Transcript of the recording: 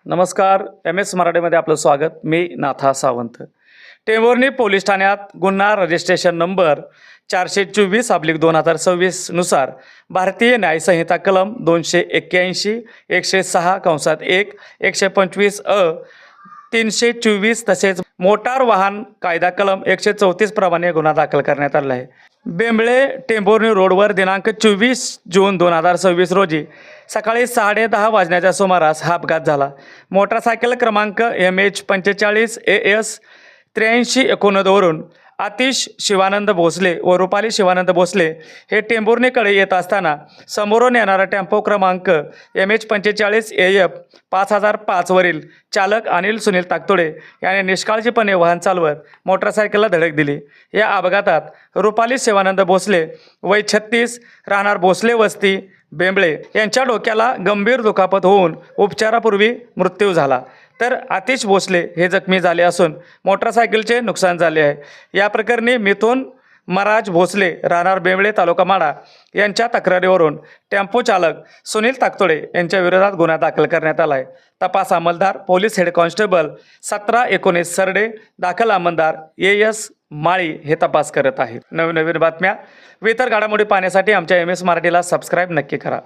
नमस्कार. MS मराठीमध्ये आपलं स्वागत. मी नाथा सावंत. टेंभुर्णी पोलीस ठाण्यात गुन्हा रजिस्ट्रेशन नंबर 424/2026 नुसार भारतीय न्याय संहिता कलम 281, 106(1), 125 अ, 324 तसेच मोटार वाहन कायदा कलम 134 प्रमाणे गुन्हा दाखल करण्यात आला आहे. बेंबळे टेंभुर्णी रोडवर दिनांक 24 जून 2026 रोजी सकाळी 10:30 वाजण्याच्या सुमारास हा अपघात झाला. मोटारसायकल क्रमांक MH45 AS 8319 वरून आतिश शिवानंद भोसले व रुपाली शिवानंद भोसले हे टेंभुर्णीकडे येत असताना समोरून येणारा टेम्पो क्रमांक MH45 AF 5005 वरील चालक अनिल सुनील ताकतोडे याने निष्काळजीपणे वाहन चालवत मोटारसायकलला धडक दिली. या अपघातात रुपाली शिवानंद भोसले वय 36 राहणार भोसले वस्ती बेंबळे यांच्या डोक्याला गंभीर दुखापत होऊन उपचारापूर्वी मृत्यू झाला, तर आतिश भोसले हे जखमी झाले असून मोटारसायकलचे नुकसान झाले आहे. या प्रकरणी मिथुन महाराज भोसले राहणार बेंबळे तालुका माडा यांच्या तक्रारीवरून टेम्पो चालक सुनील ताकतोडे यांच्या विरोधात गुन्हा दाखल करण्यात आला आहे. तपास अंमलदार पोलीस हेड कॉन्स्टेबल 1719 सरडे, दाखल अंमलदार AS माळी हे तपास करत आहेत. नवीन बातम्या व इतर घडामोडी पाहण्यासाठी आमच्या MS मराठीला सबस्क्राईब नक्की करा.